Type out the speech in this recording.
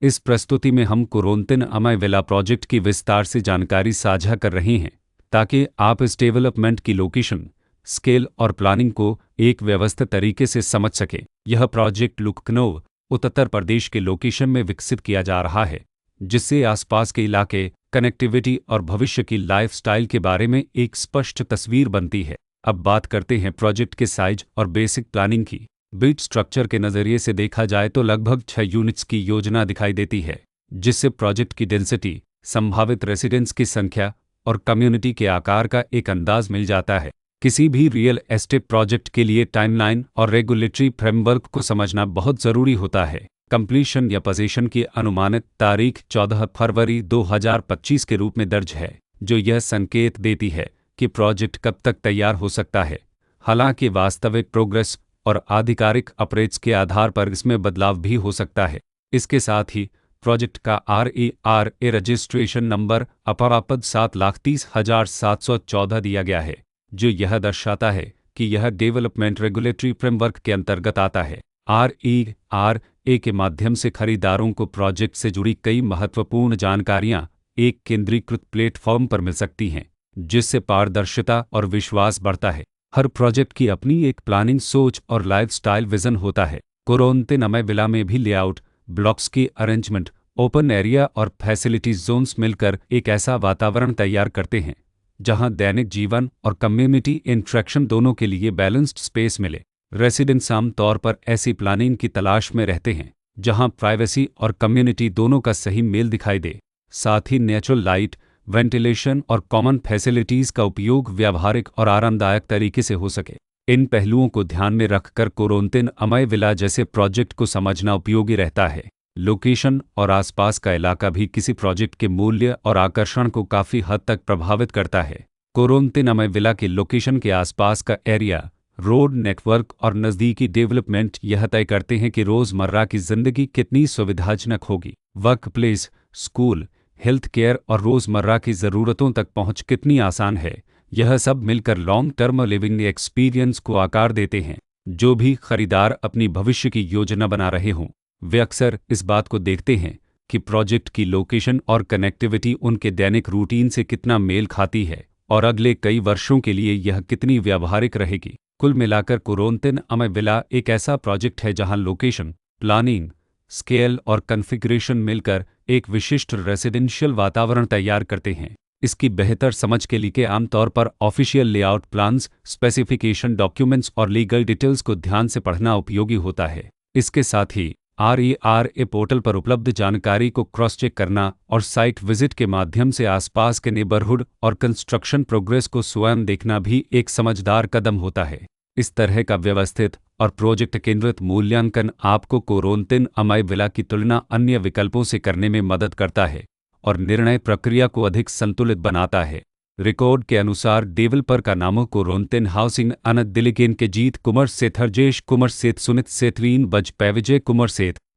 इस प्रस्तुति में हम कुरोंतिन अमय विला प्रोजेक्ट की विस्तार से जानकारी साझा कर रहे हैं ताकि आप इस डेवलपमेंट की लोकेशन, स्केल और प्लानिंग को एक व्यवस्थित तरीके से समझ सकें। यह प्रोजेक्ट लखनऊ, उत्तर प्रदेश के लोकेशन में विकसित किया जा रहा है, जिससे आसपास के इलाके, कनेक्टिविटी और भविष्य की लाइफस्टाइल के बारे में एक स्पष्ट तस्वीर बनती है। अब बात करते हैं प्रोजेक्ट के साइज और बेसिक प्लानिंग की। बिट स्ट्रक्चर के नज़रिए से देखा जाए तो लगभग 6 यूनिट्स की योजना दिखाई देती है, जिससे प्रोजेक्ट की डेंसिटी, संभावित रेसिडेंट्स की संख्या और कम्युनिटी के आकार का एक अंदाज मिल जाता है। किसी भी रियल एस्टेट प्रोजेक्ट के लिए टाइमलाइन और रेगुलेटरी फ्रेमवर्क को समझना बहुत ज़रूरी होता है। कंप्लीशन या पोजीशन की अनुमानित तारीख 14 फरवरी 2025 के रूप में दर्ज है, जो यह संकेत देती है कि प्रोजेक्ट कब तक तैयार हो सकता है। हालांकि वास्तविक प्रोग्रेस और आधिकारिक अपडेट्स के आधार पर इसमें बदलाव भी हो सकता है। इसके साथ ही प्रोजेक्ट का RERA रजिस्ट्रेशन नंबर अपारापद 7,30,714 दिया गया है, जो यह दर्शाता है कि यह डेवलपमेंट रेगुलेटरी फ्रेमवर्क के अंतर्गत आता है। RERA के माध्यम से खरीदारों को प्रोजेक्ट से जुड़ी कई महत्वपूर्ण जानकारियां एक केंद्रीकृत प्लेटफॉर्म पर मिल सकती हैं, जिससे पारदर्शिता और विश्वास बढ़ता है। हर प्रोजेक्ट की अपनी एक प्लानिंग सोच और लाइफस्टाइल विजन होता है। कुरोंतिन अमय विला में भी लेआउट, ब्लॉक्स की अरेंजमेंट, ओपन एरिया और फैसिलिटीज जोन्स मिलकर एक ऐसा वातावरण तैयार करते हैं जहां दैनिक जीवन और कम्युनिटी इंटरेक्शन दोनों के लिए बैलेंस्ड स्पेस मिले। रेसिडेंट्स आमतौर पर ऐसी प्लानिंग की तलाश में रहते हैं जहां प्राइवेसी और कम्युनिटी दोनों का सही मेल दिखाई दे। साथ ही नेचुरल लाइट, वेंटिलेशन और कॉमन फैसिलिटीज़ का उपयोग व्यावहारिक और आरामदायक तरीके से हो सके। इन पहलुओं को ध्यान में रखकर कुरोंतिन अमय विला जैसे प्रोजेक्ट को समझना उपयोगी रहता है। लोकेशन और आसपास का इलाका भी किसी प्रोजेक्ट के मूल्य और आकर्षण को काफ़ी हद तक प्रभावित करता है। कुरोंतिन अमय विला के लोकेशन के आसपास का एरिया, रोड नेटवर्क और नज़दीकी डेवलपमेंट यह तय करते हैं कि रोज़मर्रा की ज़िंदगी कितनी सुविधाजनक होगी। Work place, school, health care और रोज़मर्रा की ज़रूरतों तक पहुंच कितनी आसान है। यह सब मिलकर लॉन्ग टर्म लिविंग एक्सपीरियंस को आकार देते हैं। जो भी खरीदार अपनी भविष्य की योजना बना रहे हों, वे अक्सर इस बात को देखते हैं कि प्रोजेक्ट की लोकेशन और कनेक्टिविटी उनके दैनिक रूटीन से कितना मेल खाती है और अगले कई वर्षों के लिए यह कितनी व्यावहारिक रहेगी। कुल मिलाकर कुरोंतिन अमय विला एक ऐसा प्रोजेक्ट है जहां लोकेशन, प्लानिंग, स्केल और कॉन्फ़िगरेशन मिलकर एक विशिष्ट रेसिडेंशियल वातावरण तैयार करते हैं। इसकी बेहतर समझ के लिए आमतौर पर official layout plans, specification documents और लीगल डिटेल्स को ध्यान से पढ़ना उपयोगी होता है। इसके साथ ही RERA पोर्टल पर उपलब्ध जानकारी को क्रॉस चेक करना और साइट विजिट के माध्यम से आसपास के नेबरहुड और कंस्ट्रक्शन प्रोग्रेस को स्वयं देखना भी एक समझदार कदम होता है। इस तरह का व्यवस्थित और प्रोजेक्ट केंद्रित मूल्यांकन आपको कुरोंतिन अमय विला की तुलना अन्य विकल्पों से करने में मदद करता है और निर्णय प्रक्रिया को अधिक संतुलित बनाता है। रिकॉर्ड के अनुसार डेवलपर का नाम कुरोंतिन हाउसिंग अनंत दिल्ली के जीत कुमार सेठ, हरजेश कुमार सेठ, सुनित सेठ, रीन बज, पैविजय कुमार सेठ,